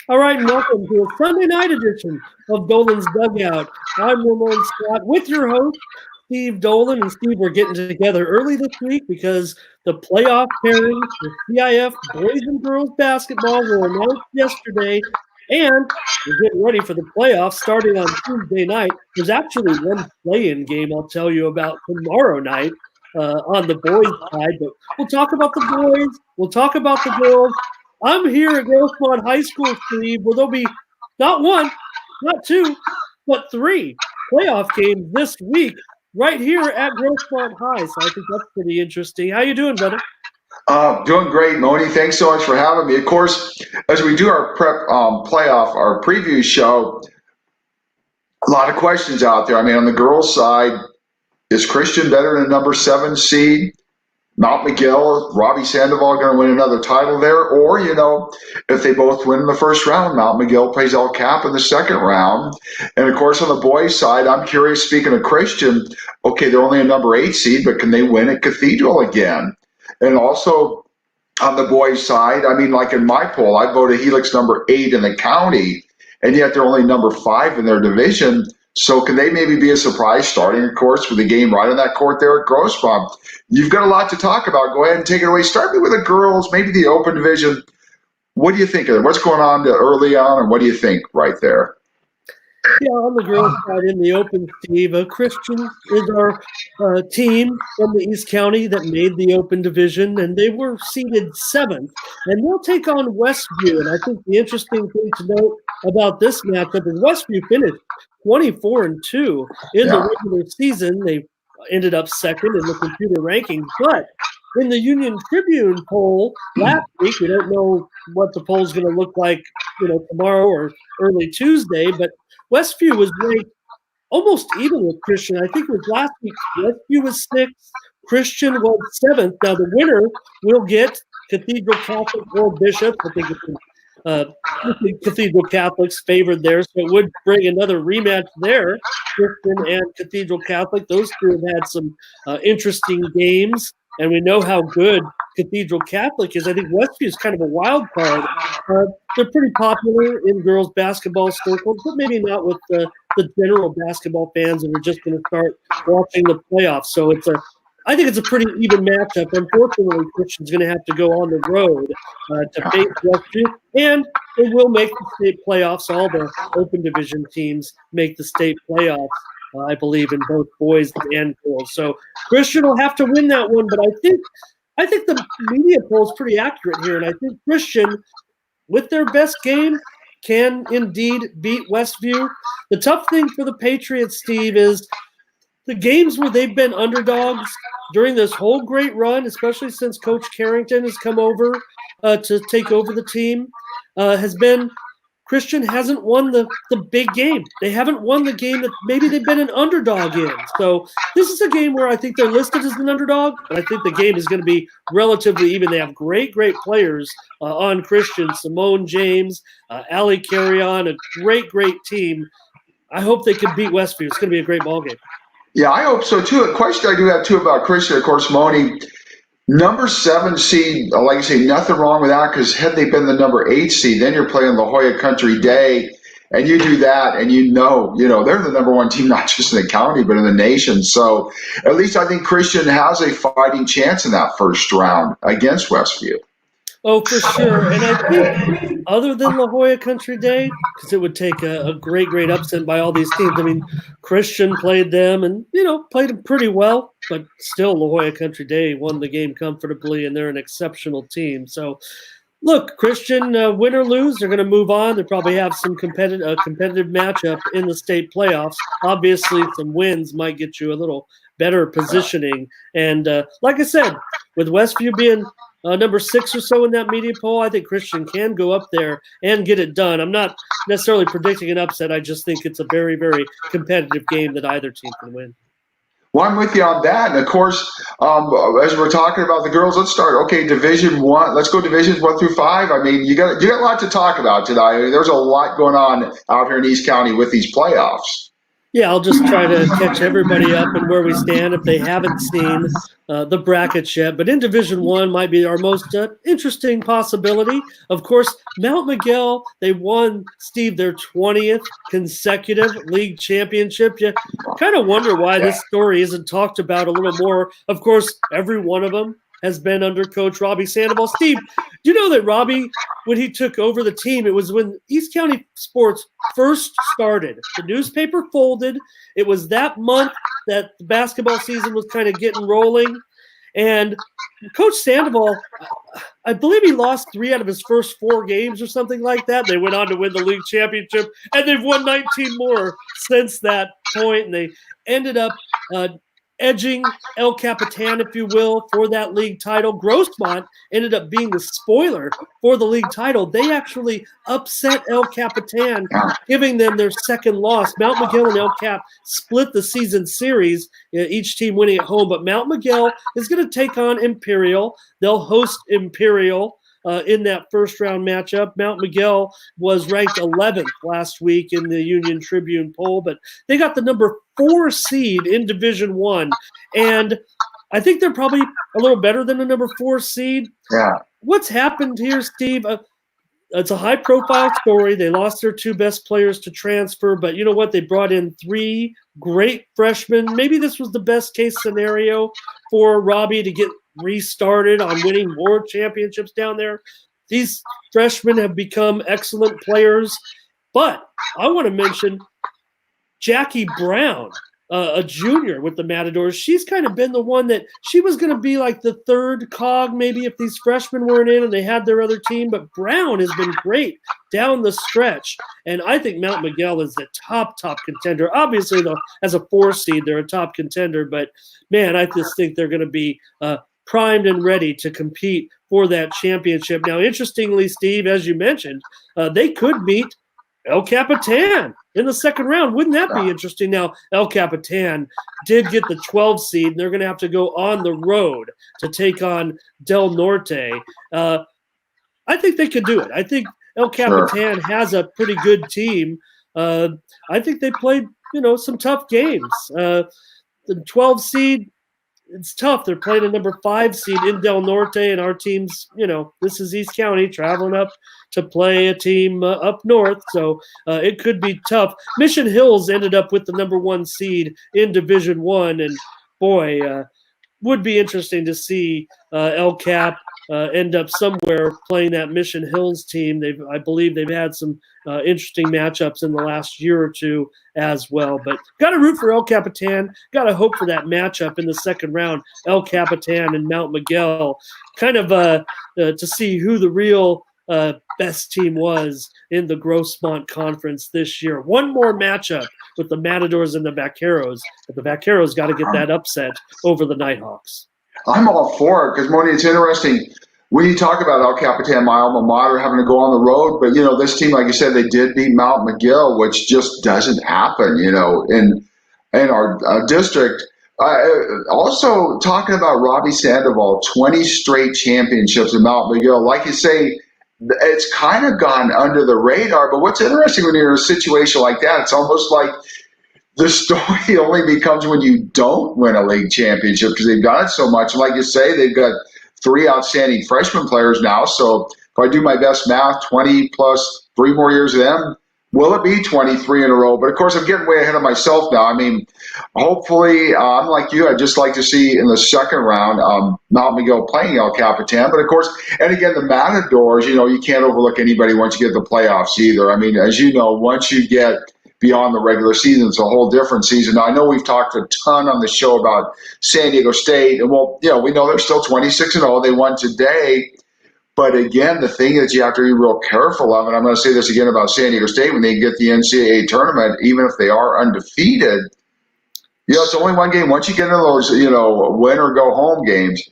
All right, and welcome to a Sunday night edition of Dolan'S Dugout. I'm Ramon Scott with your host, Steve Dolan. And Steve, we're getting together early this week because the playoff pairings for CIF boys and girls basketball were announced yesterday, and we're getting ready for the playoffs starting on Tuesday night. There's actually one play-in game I'll tell you about tomorrow night on the boys' side, but we'll talk about the boys, we'll talk about the girls. I'm here at Grossmont High School, Steve, where there'll be not one, not two, but three playoff games this week right here at Grossmont High. So I think that's pretty interesting. How you doing, brother? Doing great, Moni. Thanks so much for having me. Of course, as we do our prep playoff, our preview show, a lot of questions out there. I mean, on the girls' side, is Christian better than number 7 seed? Mount McGill, Robbie Sandoval going to win another title there? Or, if they both win in the first round, Mount McGill plays El Cap in the second round. And of course, on the boys' side, I'm curious, speaking of Christian, okay, they're only a number 8 seed, but can they win at Cathedral again? And also on the boys' side, I mean, like in my poll, I voted Helix number 8 in the county, and yet they're only number 5 in their division. So can they maybe be a surprise starting, of course, with the game right on that court there at Grossmont? You've got a lot to talk about. Go ahead and take it away. Start me with the girls, maybe the open division. What do you think of it? What's going on early on, and what do you think right there? Yeah, on the girls' side in the open, Steve, Christian is our team from the East County that made the open division, and they were seeded 7th. And they'll take on Westview. And I think the interesting thing to note about this matchup is Westview finished 24-2 in the regular season. They ended up second in the computer rankings, but in the Union Tribune poll last week, we don't know what the poll is going to look like, tomorrow or early Tuesday, but Westview was ranked almost even with Christian. I think it was last week. Westview was 6th, Christian was 7th. Now the winner will get Cathedral Catholic or Bishop. I think it's Cathedral Catholic's favored there, so it would bring another rematch there. Christian and Cathedral Catholic. Those two have had some interesting games, and we know how good Cathedral Catholic is. I think Westview is kind of a wild card. They're pretty popular in girls' basketball circles, but maybe not with the general basketball fans that are just going to start watching the playoffs. So I think it's a pretty even matchup. Unfortunately, Christian's going to have to go on the road to face Westview, and they will make the state playoffs. All the open division teams make the state playoffs, I believe, in both boys and girls. So Christian will have to win that one, but I think the media poll is pretty accurate here, and I think Christian, with their best game, can indeed beat Westview. The tough thing for the Patriots, Steve, is the games where they've been underdogs during this whole great run, especially since Coach Carrington has come over to take over the team, has been Christian hasn't won the big game. They haven't won the game that maybe they've been an underdog in. So this is a game where I think they're listed as an underdog, but I think the game is going to be relatively even. They have great players on Christian. Simone James, Allie Carrion, a great team. I hope they can beat Westview. It's going to be a great ball game. Yeah, I hope so too. A question I do have too about Christian, of course, Moni. Number 7 seed, like I say, nothing wrong with that, because had they been the number 8 seed, then you're playing La Jolla Country Day, and you do that, and they're the number 1 team, not just in the county, but in the nation. So at least I think Christian has a fighting chance in that first round against Westview. Oh, for sure. And I think other than La Jolla Country Day, because it would take a great upset by all these teams. I mean, Christian played them and, played them pretty well, but still La Jolla Country Day won the game comfortably, and they're an exceptional team. So, look, Christian, win or lose, they're going to move on. They probably have some competitive matchup in the state playoffs. Obviously, some wins might get you a little better positioning. And like I said, with Westview being number 6 or so in that media poll, I think Christian can go up there and get it done. I'm not necessarily predicting an upset. I just think it's a very competitive game that either team can win. Well, I'm with you on that. And of course, as we're talking about the girls, let's start. Okay, Division 1. Let's go Divisions 1 through 5. I mean, you got a lot to talk about today. I mean, there's a lot going on out here in East County with these playoffs. Yeah, I'll just try to catch everybody up and where we stand if they haven't seen the brackets yet. But in Division One might be our most interesting possibility. Of course, Mount Miguel, they won, Steve, their 20th consecutive league championship. You kind of wonder why this story isn't talked about a little more. Of course, every one of them has been under Coach Robbie Sandoval. Steve, do you know that Robbie, when he took over the team, it was when East County sports first started. The newspaper folded. It was that month that the basketball season was kind of getting rolling. And Coach Sandoval, I believe he lost 3 out of his first 4 games or something like that. They went on to win the league championship, and they've won 19 more since that point. And they ended up edging El Capitan, if you will, for that league title. Grossmont ended up being the spoiler for the league title. They actually upset El Capitan, giving them their second loss. Mount Miguel and El Cap split the season series, each team winning at home. But Mount Miguel is going to take on Imperial. They'll host Imperial in that first round matchup. Mount Miguel was ranked 11th last week in the Union Tribune poll, but they got the number 4 seed in Division One, and I think they're probably a little better than the number 4 seed. Yeah. What's happened here, Steve? It's a high-profile story. They lost their 2 best players to transfer, but you know what? They brought in 3 great freshmen. Maybe this was the best-case scenario for Robbie to get restarted on winning more championships down there. These freshmen have become excellent players, but I want to mention Jackie Brown, a junior with the Matadors. She's kind of been the one that she was going to be like the third cog maybe if these freshmen weren't in and they had their other team, but Brown has been great down the stretch, and I think Mount Miguel is the top contender. Obviously, though, as a 4 seed, they're a top contender, but man, I just think they're going to be primed and ready to compete for that championship. Now, interestingly, Steve, as you mentioned, they could meet El Capitan in the second round. Wouldn't that be interesting? Now, El Capitan did get the 12 seed, and they're going to have to go on the road to take on Del Norte. I think they could do it. I think El Capitan has a pretty good team. I think they played, some tough games. The 12 seed, it's tough. They're playing a number 5 seed in Del Norte, and our team's, this is East County traveling up to play a team up north, so it could be tough. Mission Hills ended up with the number 1 seed in Division One, and boy, would be interesting to see El Cap end up somewhere playing that Mission Hills team. I believe they've had some interesting matchups in the last year or 2 as well. But got to root for El Capitan. Got to hope for that matchup in the second round, El Capitan and Mount Miguel, kind of to see who the real best team was in the Grossmont Conference this year. One more matchup with the Matadors and the Vaqueros, but the Vaqueros got to get that upset over the Nighthawks. I'm all for it because, Moni, it's interesting when you talk about El Capitan, my alma mater, having to go on the road. But, this team, like you said, they did beat Mount Miguel, which just doesn't happen, in our district. Also, talking about Robbie Sandoval, 20 straight championships in Mount Miguel. Like you say, it's kind of gone under the radar. But what's interesting when you're in a situation like that, it's almost like the story only becomes when you don't win a league championship because they've done it so much. And like you say, they've got 3 outstanding freshman players now. So if I do my best math, 20 plus 3 more years of them, will it be 23 in a row? But of course, I'm getting way ahead of myself now. I mean, hopefully, I'm like you. I'd just like to see in the second round Mount Miguel playing El Capitan. But of course, and again, the Matadors, you can't overlook anybody once you get the playoffs either. I mean, as you know, once you get beyond the regular season, it's a whole different season. Now, I know we've talked a ton on the show about San Diego State, and we know they're still 26-0. They won today. But again, the thing is you have to be real careful of, and I'm going to say this again about San Diego State, when they get the NCAA tournament, even if they are undefeated, it's only one game. Once you get into those, win or go home games,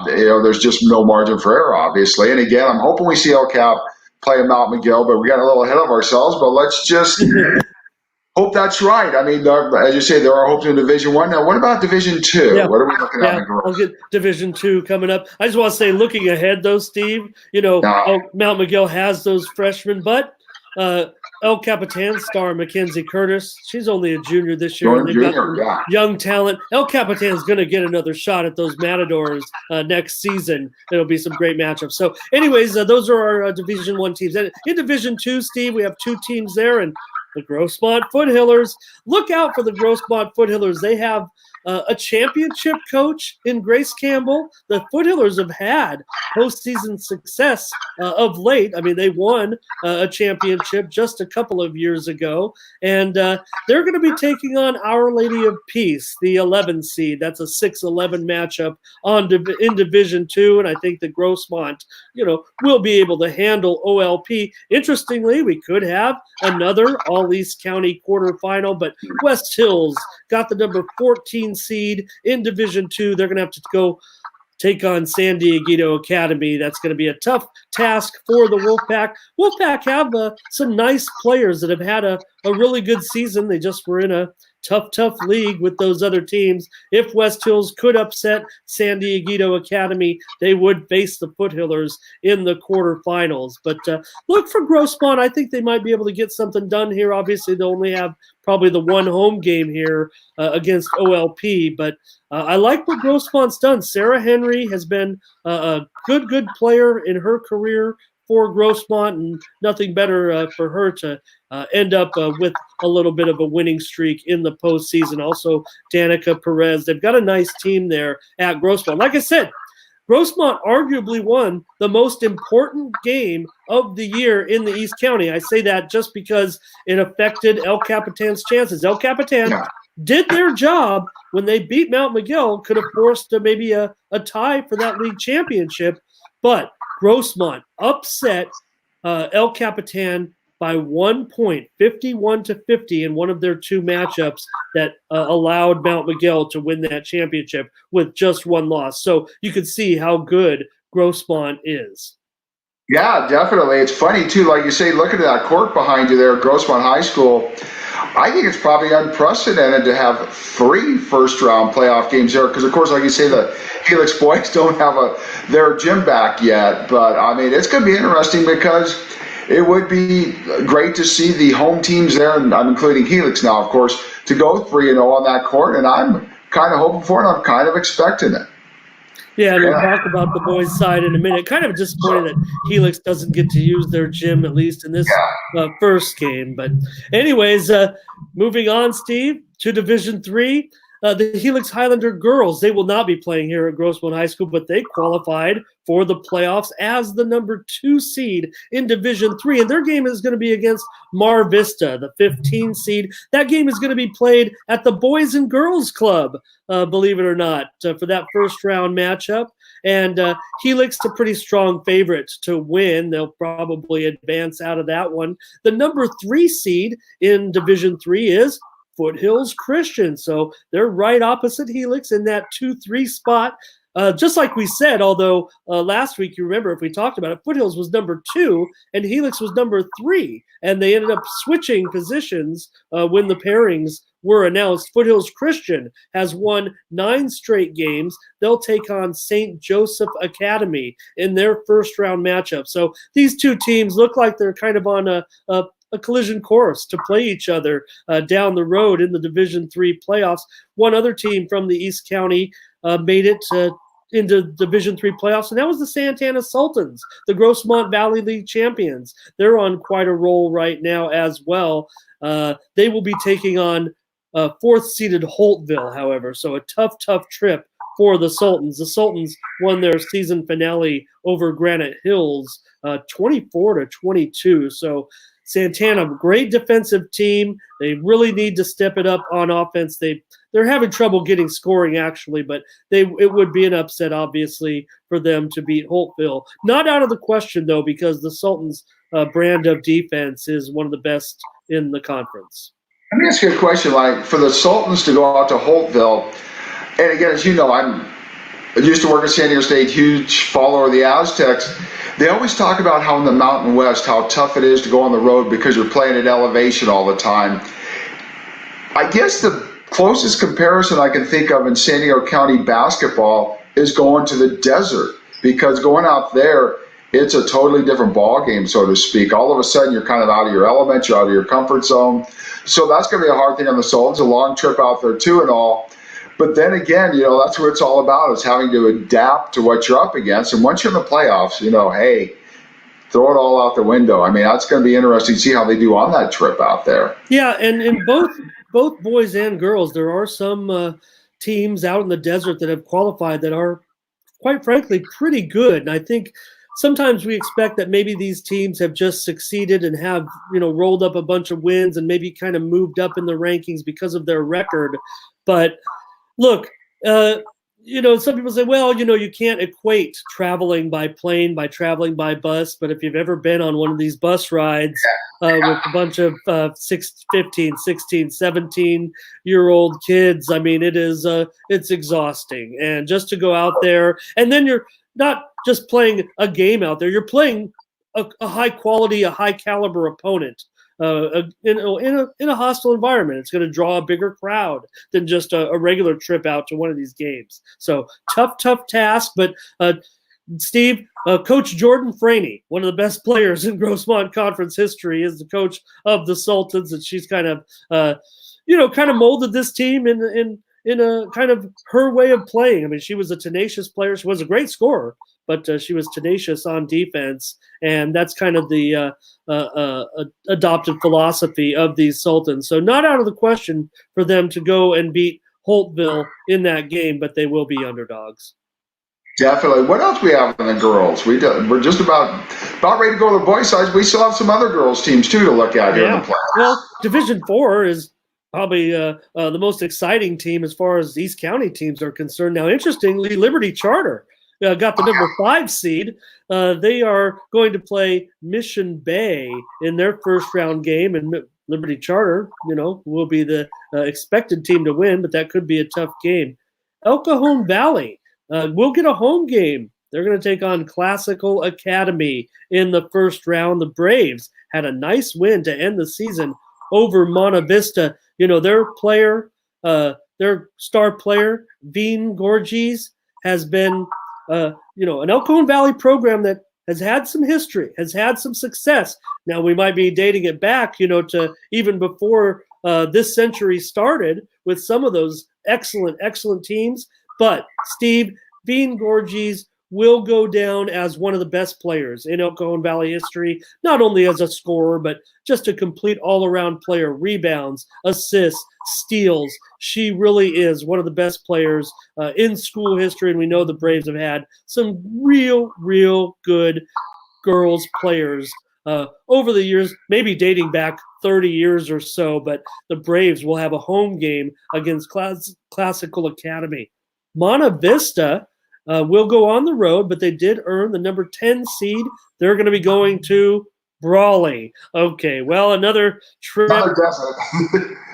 there's just no margin for error, obviously. And again, I'm hoping we see El Cap play in Mount Miguel, but we got a little ahead of ourselves. But let's just hope that's right. I mean, as you say, there are hopes in Division One. Now, what about Division Two? Yeah. What are we looking at in the girls? I'll get Division Two coming up. I just want to say, looking ahead, though, Steve, Mount Miguel has those freshmen, but El Capitan star Mackenzie Curtis. She's only a junior this year, and Jordan they've got Jr., some yeah. young talent. El Capitan's going to get another shot at those Matadors next season. It'll be some great matchups. So, anyways, those are our Division I teams. And in Division II, Steve, we have two teams there, and the Grossmont Foothillers. Look out for the Grossmont Foothillers. They have a championship coach in Grace Campbell. The Foothillers have had postseason success of late. I mean, they won a championship just a couple of years ago, and they're going to be taking on Our Lady of Peace, the 11 seed. That's a 6-11 matchup in Division II, and I think the Grossmont, will be able to handle OLP. Interestingly, we could have another All-East County quarterfinal, but West Hills got the number 14 seed in Division II. They're going to have to go take on San Diego Academy. That's going to be a tough task for the Wolfpack. Wolfpack have some nice players that have had a really good season. They just were in a tough league with those other teams. If West Hills could upset San Diego Academy, they would face the Foothillers in the quarterfinals. But look for Grossmont. I think they might be able to get something done here. Obviously, they only have probably the one home game here against OLP, but I like what Grossmont's done. Sarah Henry has been a good player in her career for Grossmont, and nothing better for her to end up with a little bit of a winning streak in the postseason. Also, Danica Perez. They've got a nice team there at Grossmont. Like I said, Grossmont arguably won the most important game of the year in the East County. I say that just because it affected El Capitan's chances. El Capitan did their job when they beat Mount McGill, could have forced maybe a tie for that league championship, but Grossmont upset El Capitan by 1 point, 51-50 in one of their two matchups that allowed Mount McGill to win that championship with just one loss. So you can see how good Grossmont is. Yeah, definitely. It's funny, too, like you say, looking at that court behind you there at Grossmont High School, I think it's probably unprecedented to have 3 first-round playoff games there because, of course, like you say, the Helix boys don't have their gym back yet. But, I mean, it's going to be interesting because it would be great to see the home teams there, and I'm including Helix now, of course, to go 3-0 on that court, and I'm kind of hoping for it, and I'm kind of expecting it. Yeah, and we'll talk about the boys' side in a minute. Kind of disappointed that Helix doesn't get to use their gym, at least in this first game. But anyways, moving on, Steve, to Division III. The Helix Highlander girls, they will not be playing here at Grossmont High School, but they qualified for the playoffs as the number 2 seed in Division III. And their game is going to be against Mar Vista, the 15 seed. That game is going to be played at the Boys and Girls Club, believe it or not, for that first round matchup. And Helix, a pretty strong favorite to win. They'll probably advance out of that one. The number 3 seed in Division III is Foothills Christian. So they're right opposite Helix in that 2-3 spot. Just like we said, although last week, you remember if we talked about it, Foothills was number 2 and Helix was number 3. And they ended up switching positions when the pairings were announced. Foothills Christian has won 9 straight games. They'll take on St. Joseph Academy in their first round matchup. So these two teams look like they're kind of on a collision course to play each other down the road in the Division III playoffs. One other team from the East County made it into Division III playoffs, and that was the Santana Sultans, the Grossmont Valley League champions. They're on quite a roll right now as well. They will be taking on 4th-seeded Holtville, however, so a tough trip for the Sultans. The Sultans won their season finale over Granite Hills 24-22, so Santana, great defensive team. They really need to step it up on offense. They're having trouble getting scoring, actually, but it would be an upset, obviously, for them to beat Holtville. Not out of the question, though, because the Sultans' brand of defense is one of the best in the conference. Let me ask you a question. Like, for the Sultans to go out to Holtville, and again, as you know, I used to work at San Diego State, huge follower of the Aztecs. They always talk about how in the Mountain West, how tough it is to go on the road because you're playing at elevation all the time. I guess the closest comparison I can think of in San Diego County basketball is going to the desert, because going out there it's a totally different ball game, so to speak. All of a sudden, you're kind of out of your element, you're out of your comfort zone. So that's going to be a hard thing on the Sultans. A long trip out there too, and all. But then again, that's what it's all about, is having to adapt to what you're up against. And once you're in the playoffs, hey, throw it all out the window. I mean, that's going to be interesting to see how they do on that trip out there. Yeah, and in both boys and girls, there are some teams out in the desert that have qualified that are, quite frankly, pretty good. And I think sometimes we expect that maybe these teams have just succeeded and have, rolled up a bunch of wins and maybe kind of moved up in the rankings because of their record. But look, some people say, well, you can't equate traveling by plane by traveling by bus. But if you've ever been on one of these bus rides with a bunch of 15, 16, 17-year-old kids, I mean, it's exhausting. And just to go out there, and then you're not just playing a game out there, you're playing a high quality, a high caliber opponent. In a hostile environment. It's going to draw a bigger crowd than just a regular trip out to one of these games. So tough task. But Steve, Coach Jordan Franey, one of the best players in Grossmont Conference history, is the coach of the Sultans, and she's kind of molded this team in a kind of her way of playing. I mean, she was a tenacious player. She was a great scorer, but she was tenacious on defense, and that's kind of the adopted philosophy of these Sultans. So not out of the question for them to go and beat Holtville in that game, but they will be underdogs. Definitely. What else we have in the girls? We're just about ready to go to the boys' side. We still have some other girls teams too to look at here in the playoffs. Well, Division 4 is probably the most exciting team as far as East County teams are concerned. Now, interestingly, Liberty Charter got the number 5 seed. They are going to play Mission Bay in their first round game, and Liberty Charter, will be the expected team to win, but that could be a tough game. El Cajon Valley will get a home game. They're going to take on Classical Academy in the first round. The Braves had a nice win to end the season over Monta Vista. Their star player, Veen Gorges, has been an El Cajon Valley program that has had some history, has had some success. Now, we might be dating it back, to even before this century started with some of those excellent teams. But Steve, Veen Gorges will go down as one of the best players in El Cajon Valley history, not only as a scorer, but just a complete all-around player, rebounds, assists, steals. She really is one of the best players in school history, and we know the Braves have had some real good girls players over the years, maybe dating back 30 years or so, but the Braves will have a home game against Classical Academy. Monta Vista will go on the road, but they did earn the number 10 seed. They're going to be going to Brawley. Okay, well, another trip.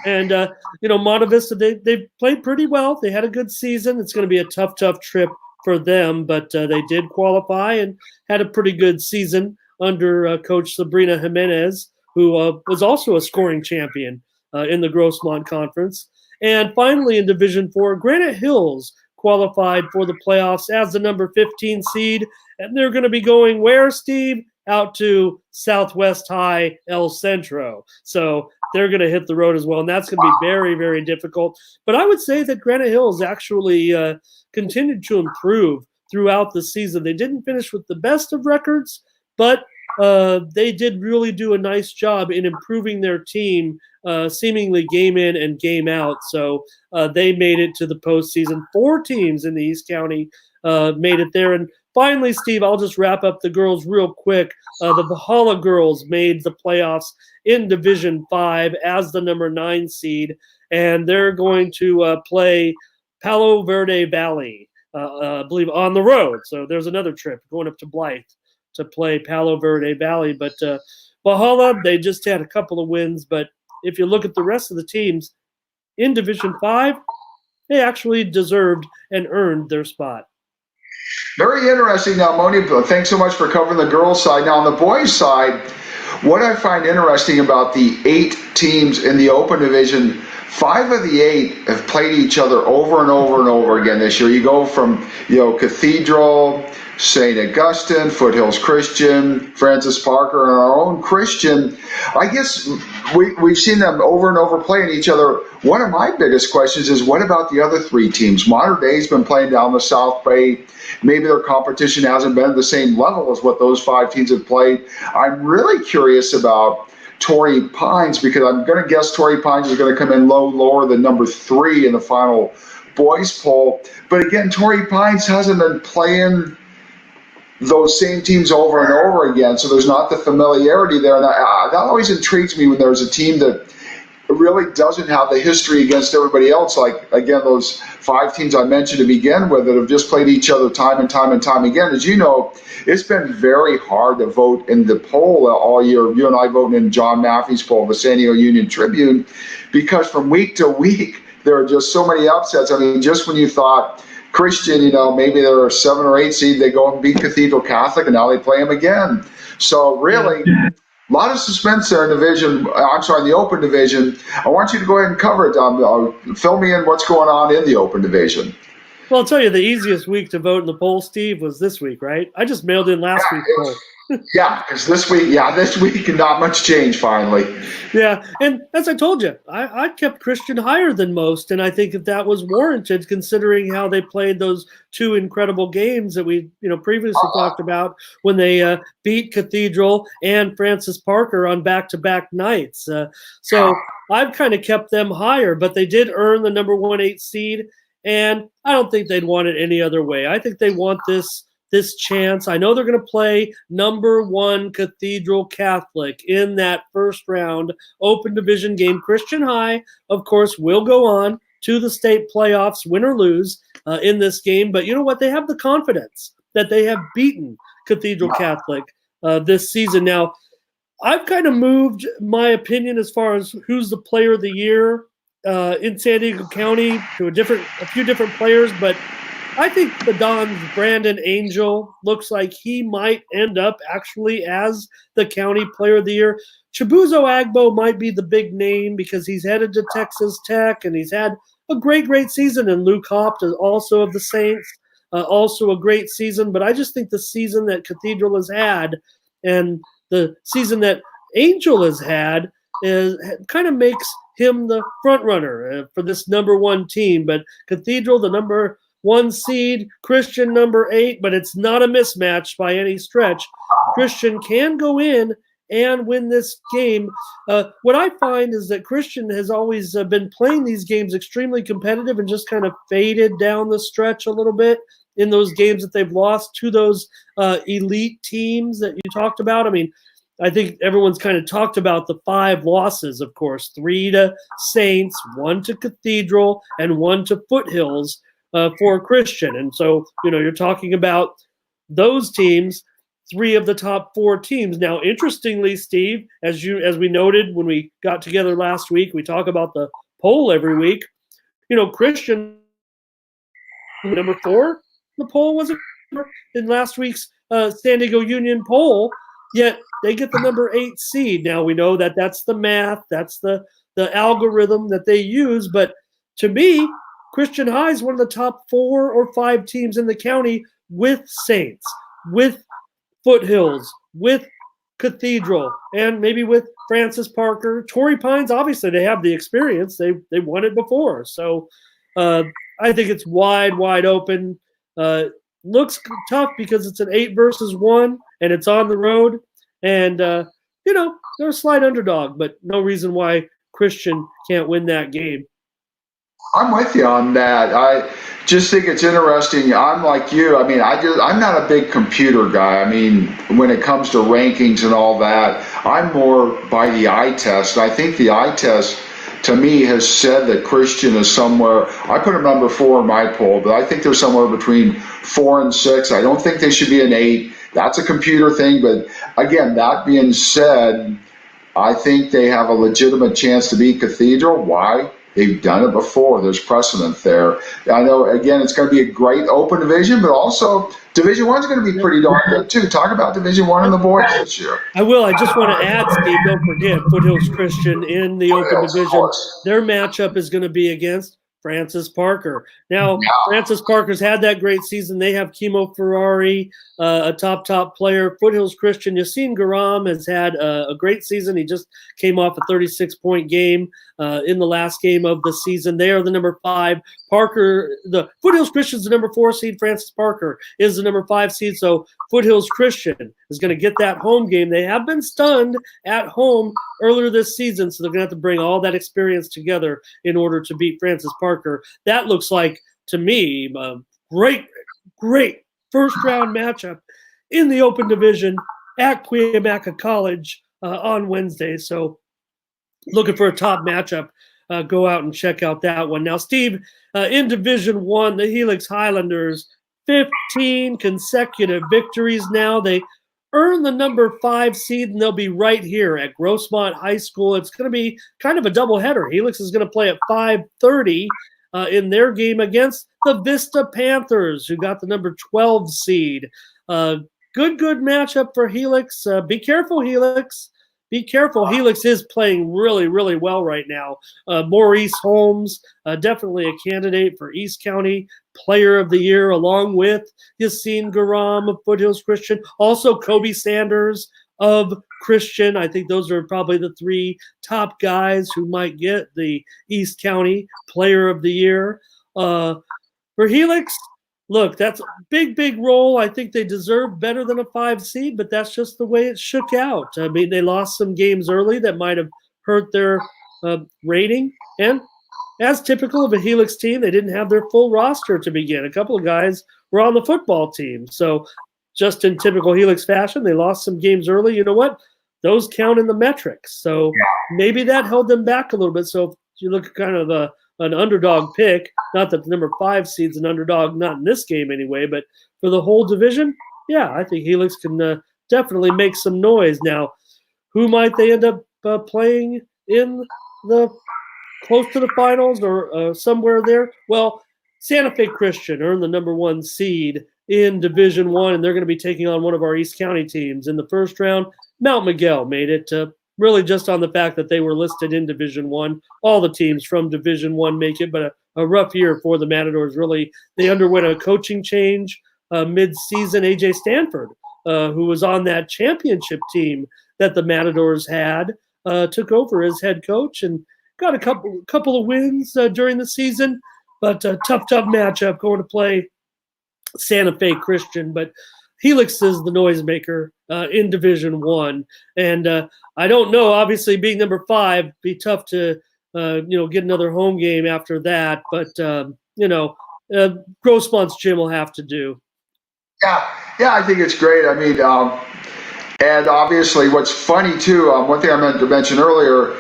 And, Monta Vista, they played pretty well. They had a good season. It's going to be a tough trip for them, but they did qualify and had a pretty good season under Coach Sabrina Jimenez, who was also a scoring champion in the Grossmont Conference. And finally, in Division 4, Granite Hills qualified for the playoffs as the number 15 seed, and they're going to be going where, Steve? Out to Southwest High El Centro. So they're going to hit the road as well, and that's going to be very, very difficult. But I would say that Granite Hills actually continued to improve throughout the season. They didn't finish with the best of records, but they did really do a nice job in improving their team seemingly game in and game out. So they made it to the postseason. 4 teams in the East County made it there. And finally, Steve, I'll just wrap up the girls real quick. The Valhalla girls made the playoffs in Division 5 as the number 9 seed, and they're going to play Palo Verde Valley, I believe, on the road. So there's another trip going up to Blythe to play Palo Verde Valley. But Valhalla, they just had a couple of wins, but if you look at the rest of the teams in Division 5, they actually deserved and earned their spot. Very interesting. Now, Moni, thanks so much for covering the girls' side. Now, on the boys' side, what I find interesting about the 8 teams in the open division, 5 of the 8 have played each other over and over and over again this year. You go from, Cathedral, St. Augustine, Foothills Christian, Francis Parker, and our own Christian. I guess we've seen them over and over playing each other. One of my biggest questions is, what about the other three teams? Modern Day's been playing down the South Bay. Maybe their competition hasn't been at the same level as what those five teams have played. I'm really curious about Torrey Pines, because I'm going to guess Torrey Pines is going to come in lower than number 3 in the final boys poll. But again, Torrey Pines hasn't been playing those same teams over and over again, so there's not the familiarity there. And that always intrigues me when there's a team that really doesn't have the history against everybody else. Like, again, those 5 teams I mentioned to begin with that have just played each other time and time and time again. As you know, it's been very hard to vote in the poll all year. You and I voting in John Maffey's poll, the San Diego Union Tribune, because from week to week, there are just so many upsets. I mean, just when you thought Christian, maybe they're a 7 or 8 seed, they go and beat Cathedral Catholic, and now they play them again. So really, a lot of suspense there in the open division. I want you to go ahead and cover it. Fill me in what's going on in the open division. Well, I'll tell you, the easiest week to vote in the poll, Steve, was this week, right? I just mailed in last week's poll. Yeah, because this week not much change finally. Yeah, and as I told you, I kept Christian higher than most, and I think that was warranted considering how they played those 2 incredible games that we previously talked about when they beat Cathedral and Francis Parker on back-to-back nights. So I've kind of kept them higher, but they did earn the number 1-8 seed, and I don't think they'd want it any other way. I think they want this chance. I know they're going to play number 1 Cathedral Catholic in that first round open division game. Christian High, of course, will go on to the state playoffs, win or lose, in this game. But you know what? They have the confidence that they have beaten Cathedral Catholic this season. Now, I've kind of moved my opinion as far as who's the player of the year in San Diego County to a few different players, but I think the Don's Brandon Angel looks like he might end up actually as the county player of the year. Chibuzo Agbo might be the big name because he's headed to Texas Tech and he's had a great season. And Luke Hopt is also of the Saints, also a great season. But I just think the season that Cathedral has had and the season that Angel has had kind of makes him the front runner for this number 1 team. But Cathedral, the number 1 seed, Christian number 8, but it's not a mismatch by any stretch. Christian can go in and win this game. What I find is that Christian has always been playing these games extremely competitive and just kind of faded down the stretch a little bit in those games that they've lost to those elite teams that you talked about. I mean, I think everyone's kind of talked about the 5 losses, of course, 3 to Saints, 1 to Cathedral, and 1 to Foothills. For Christian. And so, you're talking about those teams, 3 of the top 4 teams. Now, interestingly, Steve, as we noted when we got together last week, we talk about the poll every week. Christian, number 4, the poll wasn't in last week's San Diego Union poll, yet they get the number 8 seed. Now, we know that that's the math, that's the algorithm that they use, but to me, Christian High is one of the top 4 or 5 teams in the county with Saints, with Foothills, with Cathedral, and maybe with Francis Parker. Torrey Pines, obviously, they have the experience. They won it before. So I think it's wide open. Looks tough because it's an 8 versus 1, and it's on the road. And, they're a slight underdog, but no reason why Christian can't win that game. I'm with you on that. I just think it's interesting. I'm like you. I mean, I'm not a big computer guy. I mean, when it comes to rankings and all that, I'm more by the eye test. I think the eye test, to me, has said that Christian is somewhere. I put him number 4 in my poll, but I think they're somewhere between 4 and 6. I don't think they should be an 8. That's a computer thing. But again, that being said, I think they have a legitimate chance to beat Cathedral. Why? They've done it before. There's precedent there. I know, again, it's going to be a great open division, but also Division One is going to be pretty darn good, too. Talk about Division One and the boys this year. I will. I just want to add, Steve, don't forget, Foothills Christian in the open division. Their matchup is going to be against Francis Parker. Now, Francis Parker's had that great season. They have Kimo Ferrari, a top player. Foothills Christian, Yassine Garam has had a great season. He just came off a 36-point game in the last game of the season. They are the number 5. Parker, the Foothills Christian's the number 4 seed. Francis Parker is the number 5 seed. So Foothills Christian is going to get that home game. They have been stunned at home earlier this season, so they're going to have to bring all that experience together in order to beat Francis Parker. That looks like, to me, a great first-round matchup in the Open Division at Cuyamaca College on Wednesday. So looking for a top matchup. Go out and check out that one. Now, Steve, in Division 1, the Helix Highlanders, 15 consecutive victories now. They earn the number 5 seed, and they'll be right here at Grossmont High School. It's going to be kind of a doubleheader. Helix is going to play at 5:30 in their game against the Vista Panthers, who got the number 12 seed. Good matchup for Helix. Be careful, Helix. Be careful. Helix is playing really, really well right now. Maurice Holmes, definitely a candidate for East County Player of the Year, along with Yassine Garam of Foothills Christian. Also, Kobe Sanders of Christian. I think those are probably the 3 top guys who might get the East County Player of the Year. For Helix, look, that's a big role. I think they deserve better than a 5 seed, but that's just the way it shook out. I mean, they lost some games early that might have hurt their rating. And as typical of a Helix team, they didn't have their full roster to begin. A couple of guys were on the football team. So just in typical Helix fashion, they lost some games early. You know what? Those count in the metrics. So maybe that held them back a little bit. So if you look at kind of an underdog pick, not that the number 5 seed's an underdog, not in this game anyway, but for the whole division, yeah, I think Helix can definitely make some noise. Now, who might they end up playing in the close to the finals or somewhere there? Well, Santa Fe Christian earned the number 1 seed in Division 1, and they're going to be taking on one of our East County teams in the first round. Mount Miguel made it really just on the fact that they were listed in Division 1. All the teams from Division 1 make it, but a rough year for the Matadors. Really, they underwent a coaching change mid-season. A.J. Stanford, who was on that championship team that the Matadors had, took over as head coach and got a couple of wins during the season, but a tough matchup going to play Santa Fe Christian. But Helix is the noisemaker in Division 1. And I don't know, obviously being number 5, be tough to, get another home game after that. But, Grossmont's gym will have to do. Yeah, I think it's great. I mean, and obviously what's funny too, one thing I meant to mention earlier,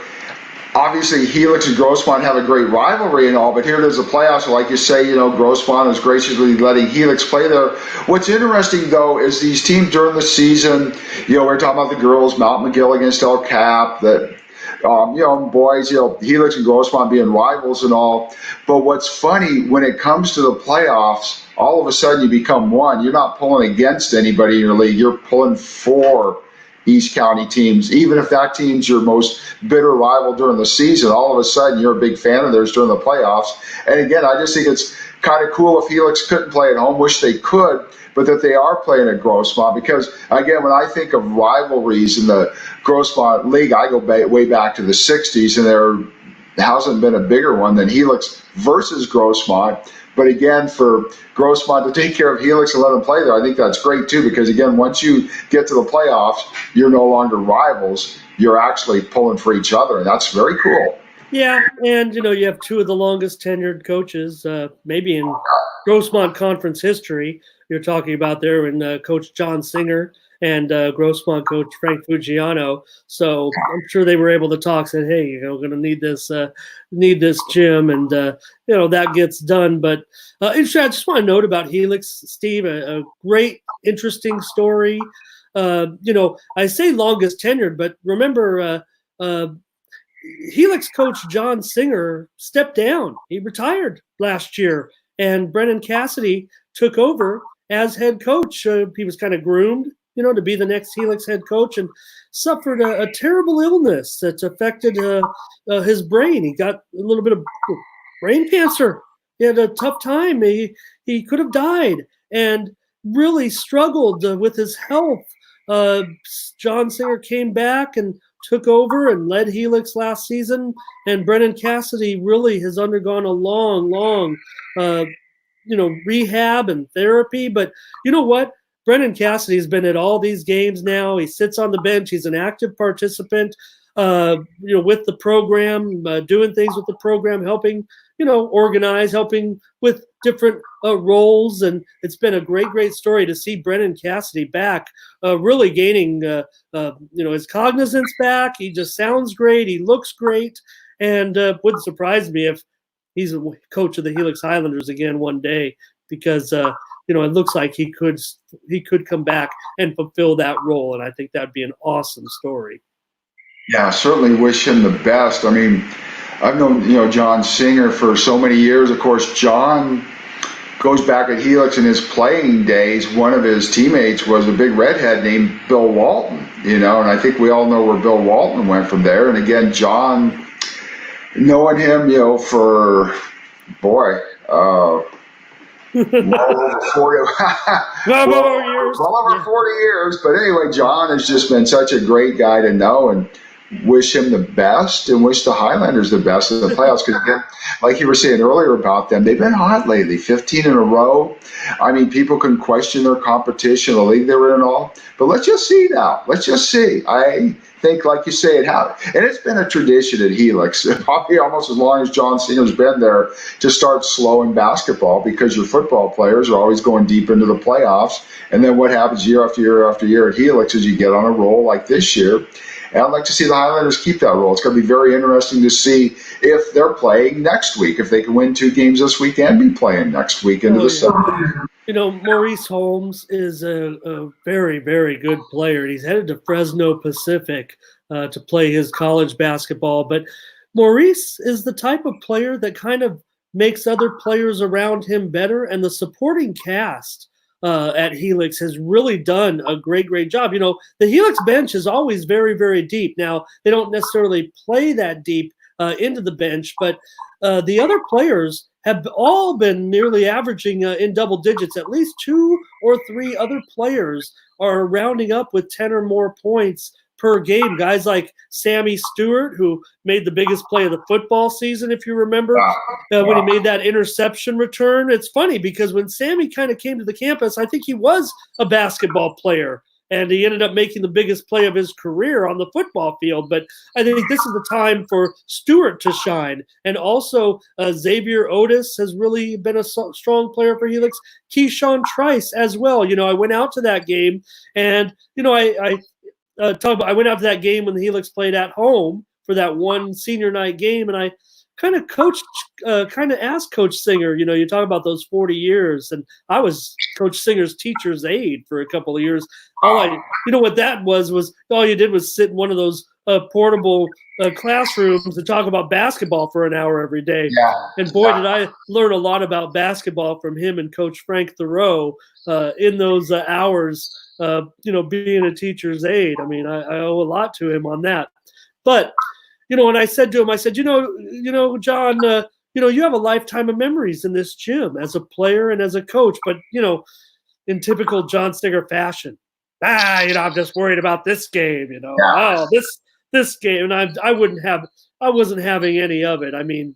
obviously Helix and Grossmont have a great rivalry and all, but here it is, the playoffs. So like you say, Grossmont is graciously letting Helix play there. What's interesting though is these teams during the season, we're talking about the girls, Mount McGill against El Cap, that boys, Helix and Grossmont being rivals and all. But what's funny, when it comes to the playoffs, all of a sudden you become one. You're not pulling against anybody in your league. You're pulling for East County teams. Even if that team's your most bitter rival during the season, all of a sudden you're a big fan of theirs during the playoffs. And again, I just think it's kind of cool if Helix couldn't play at home, wish they could, but that they are playing at Grossmont. Because again, when I think of rivalries in the Grossmont League, I go way back to the 60s, and there hasn't been a bigger one than Helix versus Grossmont. But again, for Grossmont to take care of Helix and let them play there, I think that's great too, because again, once you get to the playoffs, you're no longer rivals. You're actually pulling for each other, and that's very cool. Yeah, and you have 2 of the longest tenured coaches, maybe in Grossmont Conference history. You're talking about there in Coach John Singer and Grossmont coach Frank Fugiano. So I'm sure they were able to talk, said, hey, going to need this gym, and that gets done. But I just want to note about Helix, Steve, a great, interesting story. I say longest tenured, but remember Helix coach John Singer stepped down. He retired last year, and Brennan Cassidy took over as head coach. He was kind of groomed, to be the next Helix head coach, and suffered a terrible illness that affected his brain. He got a little bit of brain cancer. He had a tough time. He could have died and really struggled with his health. Uh, John Singer came back and took over and led Helix last season. And Brennan Cassidy really has undergone a long, uh, rehab and therapy. But you know what? Brennan Cassidy's been at all these games now. He sits on the bench. He's an active participant, with the program, doing things with the program, helping, organize, helping with different roles. And it's been a great story to see Brennan Cassidy back, really gaining, his cognizance back. He just sounds great. He looks great. And wouldn't surprise me if he's a coach of the Helix Highlanders again one day, because it looks like he could come back and fulfill that role, and I think that'd be an awesome story. Yeah, certainly wish him the best. I mean, I've known John Singer for so many years. Of course, John goes back at Helix in his playing days. One of his teammates was a big redhead named Bill Walton, and I think we all know where Bill Walton went from there. And again, John, knowing him, for well over 40, well over 40 years. But anyway, John has just been such a great guy to know, and wish him the best and wish the Highlanders the best in the playoffs. Because again, like you were saying earlier about them, they've been hot lately, 15 in a row. I mean, people can question their competition, the league they were in and all, but let's just see now. Let's just see. I think, like you say, and it's been a tradition at Helix, probably almost as long as John Singer's been there, to start slow in basketball, because your football players are always going deep into the playoffs. And then what happens year after year after year at Helix is you get on a roll like this year. And I'd like to see the Highlanders keep that roll. It's going to be very interesting to see if they're playing next week, if they can win 2 games this week and be playing next week into the season. Maurice Holmes is a very, very good player. He's headed to Fresno Pacific to play his college basketball. But Maurice is the type of player that kind of makes other players around him better. And the supporting cast at Helix has really done a great job. The Helix bench is always very, very deep. Now, they don't necessarily play that deep into the bench, but the other players have all been nearly averaging in double digits. At least 2 or 3 other players are rounding up with 10 or more points per game. Guys like Sammy Stewart, who made the biggest play of the football season, if you remember, when he made that interception return. It's funny because when Sammy kind of came to the campus, I think he was a basketball player, and he ended up making the biggest play of his career on the football field. But I think this is the time for Stewart to shine. And also Xavier Otis has really been a strong player for Helix. Keyshawn Trice as well. I went out to that game, and, I went out to that game when the Helix played at home for that one senior night game, and I kind of asked Coach Singer, you talk about those 40 years, and I was Coach Singer's teacher's aide for a couple of years. What that was all you did was sit in one of those portable classrooms and talk about basketball for an hour every day. Yeah. And boy, did I learn a lot about basketball from him and Coach Frank Thoreau in those hours. Being a teacher's aide. I mean, I owe a lot to him on that. But, when I said to him, I said, John, you have a lifetime of memories in this gym as a player and as a coach. But, in typical John Singer fashion, I'm just worried about this game, this game. And I wasn't having any of it. I mean,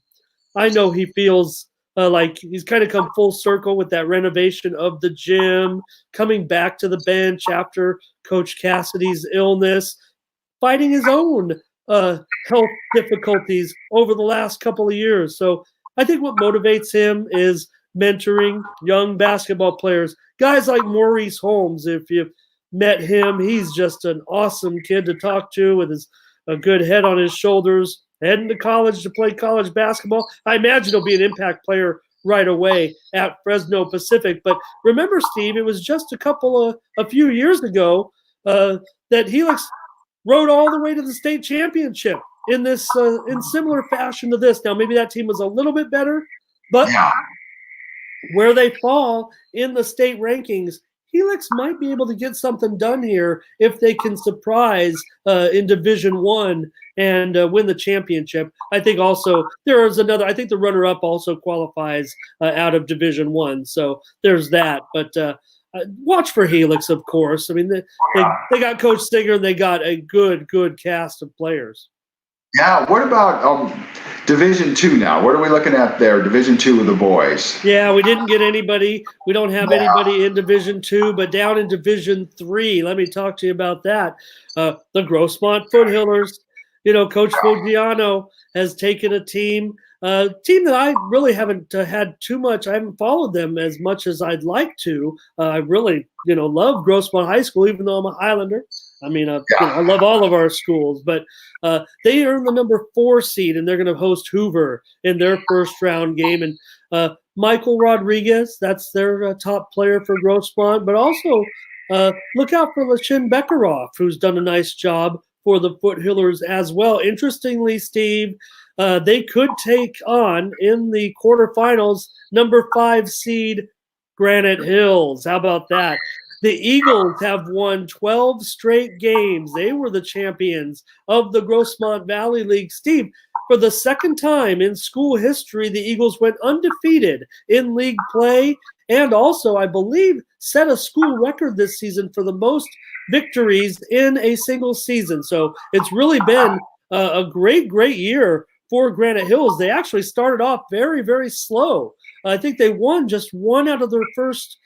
I know he feels like he's kind of come full circle with that renovation of the gym, coming back to the bench after Coach Cassidy's illness, fighting his own health difficulties over the last couple of years. So I think what motivates him is mentoring young basketball players, guys like Maurice Holmes. If you've met him, he's just an awesome kid to talk to with a good head on his shoulders. Heading to college to play college basketball. I imagine he'll be an impact player right away at Fresno Pacific. But remember, Steve, it was just a few years ago that Helix rode all the way to the state championship in this in similar fashion to this. Now, maybe that team was a little bit better, but where they fall in the state rankings, Helix might be able to get something done here if they can surprise in Division One and win the championship. I think also there is another. I think the runner-up also qualifies out of Division One, so there's that. But watch for Helix, of course. I mean, they got Coach Singer, and they got a good cast of players. Yeah. What about Division Two now? What are we looking at there? Division Two with the boys. Yeah, we didn't get anybody. We don't have anybody in Division Two, but down in Division Three, let me talk to you about that. The Grossmont Foothillers. Coach Foggiano has taken a team that I really haven't had too much. I haven't followed them as much as I'd like to. I really, love Grossmont High School, even though I'm a Highlander. I mean, I love all of our schools, but they earned the number 4 seed, and they're going to host Hoover in their first round game. And Michael Rodriguez, that's their top player for Grossmont, but also look out for LaShin Bekaroff, who's done a nice job for the Foothillers as well. Interestingly, Steve, they could take on in the quarterfinals number 5 seed Granite Hills. How about that? The Eagles have won 12 straight games. They were the champions of the Grossmont Valley League. Steve, for the second time in school history, the Eagles went undefeated in league play and also, I believe, set a school record this season for the most victories in a single season. So it's really been a great year for Granite Hills. They actually started off very slow. I think they won just 1 out of their first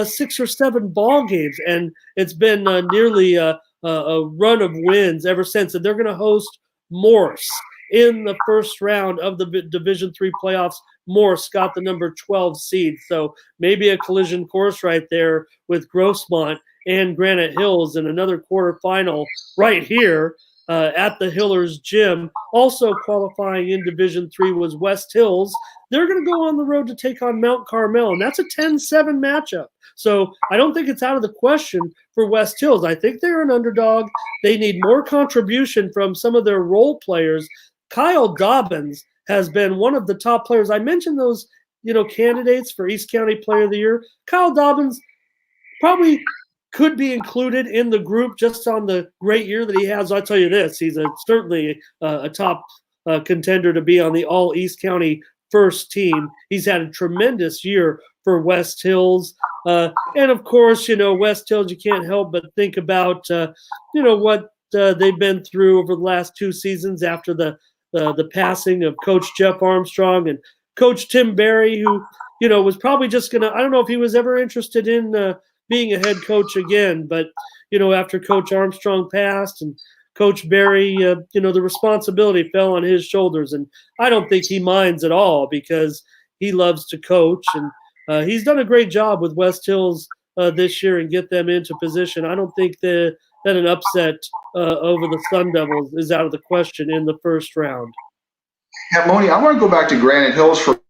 6 or 7 ball games, and it's been nearly a run of wins ever since. And they're going to host Morse in the first round of the Division III playoffs. Morse got the number 12 seed, so maybe a collision course right there with Grossmont and Granite Hills in another quarterfinal right here at the Hillers Gym. Also qualifying in Division III was West Hills. They're going to go on the road to take on Mount Carmel, and that's a 10-7 matchup. So I don't think it's out of the question for West Hills. I think they're an underdog. They need more contribution from some of their role players. Kyle Dobbins has been one of the top players. I mentioned those, candidates for East County Player of the Year. Kyle Dobbins probably could be included in the group just on the great year that he has. I'll tell you this, he's certainly a top contender to be on the all East County first team. He's had a tremendous year for West Hills. And of course, West Hills, you can't help but think about, what they've been through over the last 2 seasons after the passing of Coach Jeff Armstrong and Coach Tim Berry, who, was probably just going to, I don't know if he was ever interested in being a head coach again, but, after Coach Armstrong passed and Coach Berry, the responsibility fell on his shoulders. And I don't think he minds at all because he loves to coach. And he's done a great job with West Hills this year and get them into position. I don't think that an upset over the Sun Devils is out of the question in the first round. Yeah, Moni, I want to go back to Granite Hills for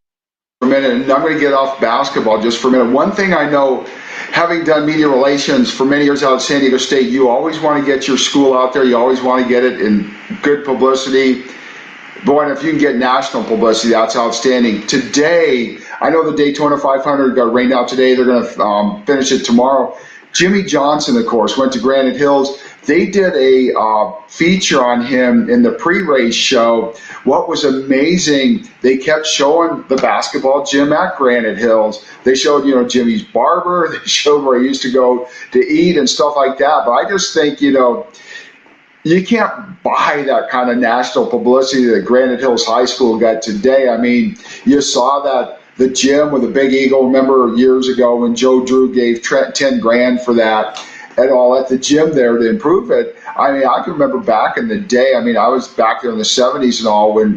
a minute, and I'm going to get off basketball just for a minute. One thing I know, having done media relations for many years out at San Diego State, you always want to get your school out there. You always want to get it in good publicity. Boy, and if you can get national publicity, that's outstanding. Today, I know the Daytona 500 got rained out today. They're going to finish it tomorrow. Jimmy Johnson, of course, went to Granite Hills. They did a feature on him in the pre-race show. What was amazing, they kept showing the basketball gym at Granite Hills. They showed, Jimmy's barber. They showed where he used to go to eat and stuff like that. But I just think, you can't buy that kind of national publicity that Granite Hills High School got today. I mean, you saw that the gym with a big eagle. Remember years ago when Joe Drew gave Trent $10,000 for that and all at the gym there to improve it. I mean, I can remember back in the day. I mean, I was back there in the 70s and all when,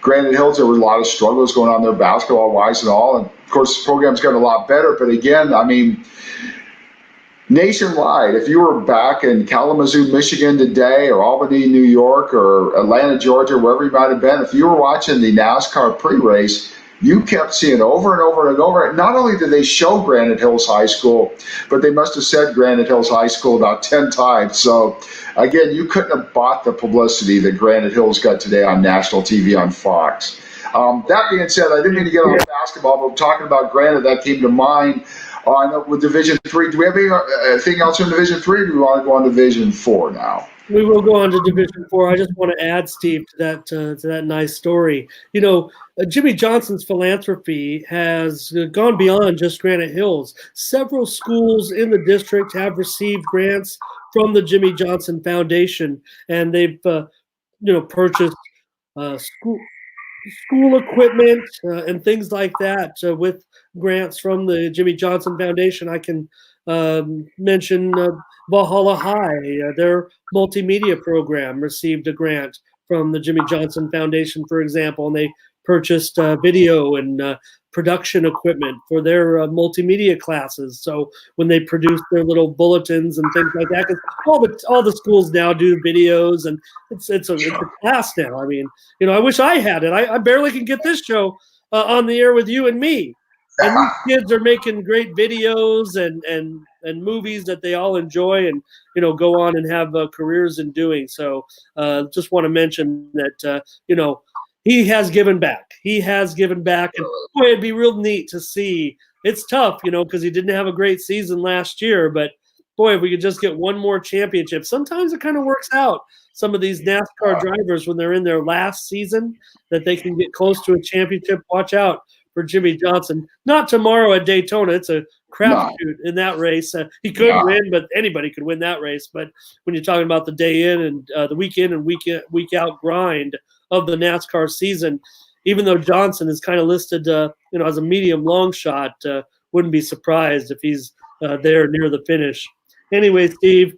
Granite Hills, there were a lot of struggles going on there basketball wise and all. And of course, the program's gotten a lot better. But again, I mean, nationwide, if you were back in Kalamazoo, Michigan today, or Albany, New York, or Atlanta, Georgia, wherever you might have been, if you were watching the NASCAR pre-race, you kept seeing over and over and over. Not only did they show Granite Hills High School, but they must have said Granite Hills High School about 10 times. So, again, you couldn't have bought the publicity that Granite Hills got today on national TV on Fox. That being said, I didn't mean to get off basketball, but talking about Granite, that came to mind. I know with Division Three. Do we have anything else in Division Three? Or do we want to go on Division Four now? We will go on to Division Four. I just want to add, Steve, to that nice story. Jimmy Johnson's philanthropy has gone beyond just Granite Hills. Several schools in the district have received grants from the Jimmy Johnson Foundation, and they've purchased school equipment and things like that with grants from the Jimmy Johnson Foundation. I can mention Valhalla High. Their multimedia program received a grant from the Jimmy Johnson Foundation, for example, and they purchased video and production equipment for their multimedia classes. So when they produce their little bulletins and things like that, because all the schools now do videos, and it's a class now. I mean, I wish I had it. I barely can get this show on the air with you and me. And these kids are making great videos and movies that they all enjoy and go on and have careers in doing. So just want to mention that he has given back. He has given back, and boy, it'd be real neat to see. It's tough, because he didn't have a great season last year, but boy, if we could just get one more championship. Sometimes it kind of works out. Some of these NASCAR drivers, when they're in their last season, that they can get close to a championship. Watch out for Jimmy Johnson. Not tomorrow at Daytona. It's a crapshoot in that race. He could win, but anybody could win that race. But when you're talking about the day in and the week in and week out grind of the NASCAR season, even though Johnson is kind of listed, as a medium long shot, wouldn't be surprised if he's there near the finish. Anyway, Steve,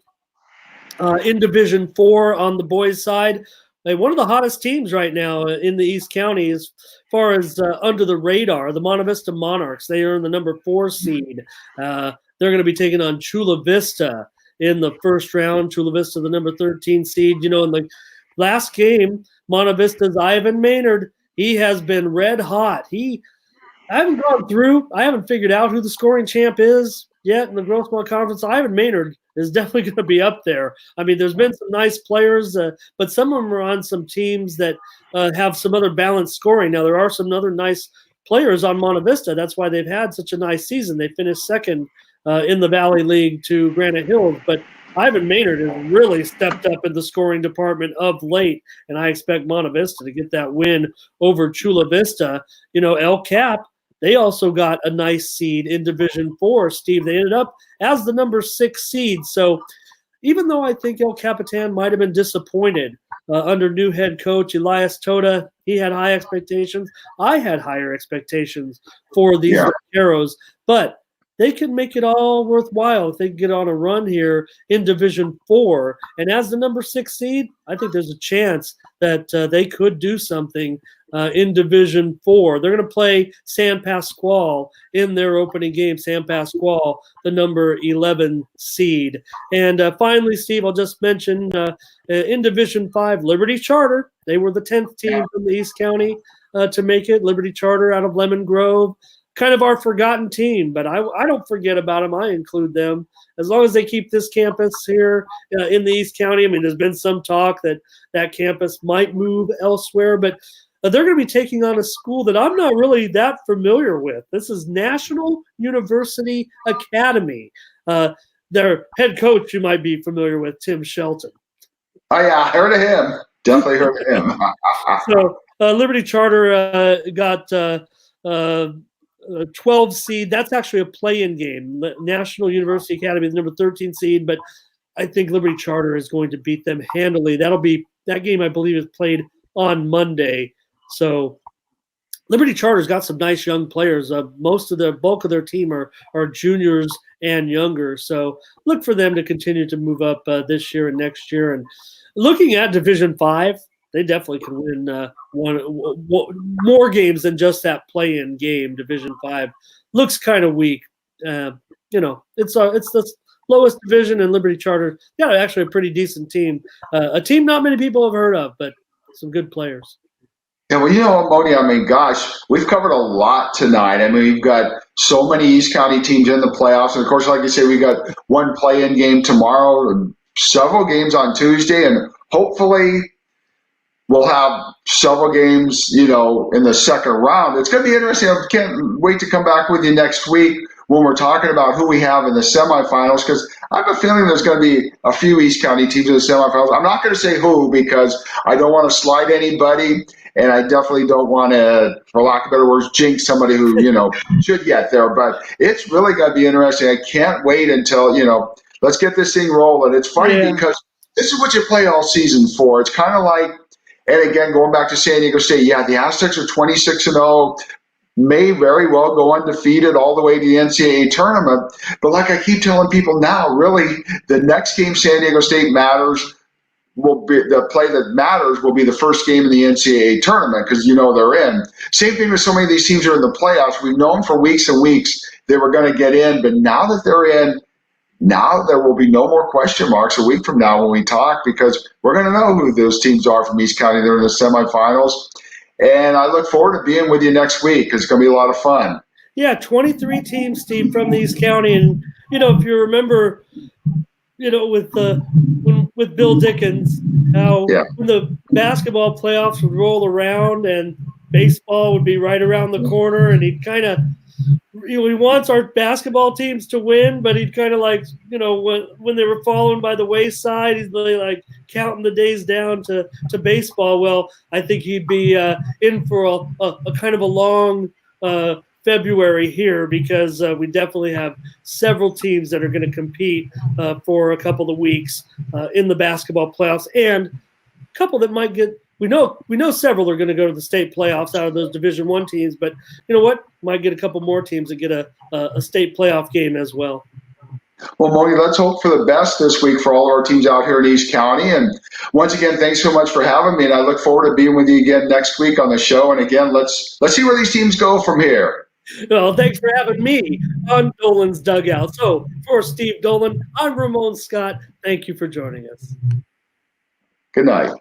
in Division 4 on the boys' side, one of the hottest teams right now in the East County as far as under the radar, the Monte Vista Monarchs. They are in the number 4 seed. They're going to be taking on Chula Vista in the first round. Chula Vista, the number 13 seed. In the last game, Monte Vista's Ivan Maynard, he has been red hot. I haven't gone through. I haven't figured out who the scoring champ is yet in the Grossmont Conference. Ivan Maynard is definitely going to be up there. I mean, there's been some nice players, but some of them are on some teams that have some other balanced scoring. Now, there are some other nice players on Monte Vista. That's why they've had such a nice season. They finished second in the Valley League to Granite Hills, but Ivan Maynard has really stepped up in the scoring department of late, and I expect Monte Vista to get that win over Chula Vista. El Cap, they also got a nice seed in Division 4, Steve. They ended up as the number 6 seed. So even though I think El Capitan might have been disappointed under new head coach Elias Toda, he had high expectations. I had higher expectations for these Arrows, but they can make it all worthwhile if they can get on a run here in Division 4. And as the number 6 seed, I think there's a chance that they could do something in Division 4. They're going to play San Pasqual in their opening game. San Pasqual, the number 11 seed. And finally, Steve, I'll just mention in Division 5, Liberty Charter. They were the 10th team from the East County to make it. Liberty Charter out of Lemon Grove. Kind of our forgotten team, but I don't forget about them. I include them as long as they keep this campus here in the East County. I mean, there's been some talk that campus might move elsewhere, but they're going to be taking on a school that I'm not really that familiar with. This is National University Academy. Their head coach you might be familiar with, Tim Shelton. Oh, yeah, I heard of him. Definitely heard of him. So Liberty Charter got 12 seed. That's actually a play-in game. National University Academy is the number 13 seed, but I think Liberty Charter is going to beat them handily. That game, I believe, is played on Monday. So Liberty Charter's got some nice young players. Most of the bulk of their team are juniors and younger. So look for them to continue to move up this year and next year. And looking at Division 5, they definitely can win more games than just that play-in game. Division 5 looks kind of weak. It's the lowest division, and Liberty Charter got actually a pretty decent team. A team not many people have heard of, but some good players. Yeah, well, Moni, I mean, gosh, we've covered a lot tonight. I mean, we've got so many East County teams in the playoffs. And, of course, like you say, we got one play-in game tomorrow and several games on Tuesday. And hopefully we'll have several games, in the second round. It's going to be interesting. I can't wait to come back with you next week when we're talking about who we have in the semifinals, because I have a feeling there's going to be a few East County teams in the semifinals. I'm not going to say who because I don't want to slight anybody, and I definitely don't want to, for lack of better words, jinx somebody who, should get there. But it's really going to be interesting. I can't wait until, let's get this thing rolling. It's funny because this is what you play all season for. It's kind of like, and again, going back to San Diego State, the Aztecs are 26-0, may very well go undefeated all the way to the NCAA tournament. But like I keep telling people now, really, the next game San Diego State matters will be the play that matters will be the first game in the NCAA tournament because they're in. Same thing with so many of these teams are in the playoffs. We've known for weeks and weeks they were going to get in, but now that they're in, now there will be no more question marks a week from now when we talk because we're going to know who those teams are from East County. They're in the semifinals. And I look forward to being with you next week. It's going to be a lot of fun. Yeah, 23 teams, Steve, from the East County. And, if you remember, with Bill Dickens, how when the basketball playoffs would roll around and baseball would be right around the corner, and he'd kind of he wants our basketball teams to win, but he'd kind of like, when they were falling by the wayside, he's really like counting the days down to baseball. Well, I think he'd be in for a kind of a long February here because we definitely have several teams that are going to compete for a couple of weeks in the basketball playoffs, and a couple that might get. We know several are going to go to the state playoffs out of those Division I teams, but you know what? Might get a couple more teams that get a state playoff game as well. Well, Moni, let's hope for the best this week for all of our teams out here in East County. And once again, thanks so much for having me. And I look forward to being with you again next week on the show. And again, let's see where these teams go from here. Well, thanks for having me on Dolan'S Dugout. So for Steve Dolan, I'm Ramon Scott. Thank you for joining us. Good night.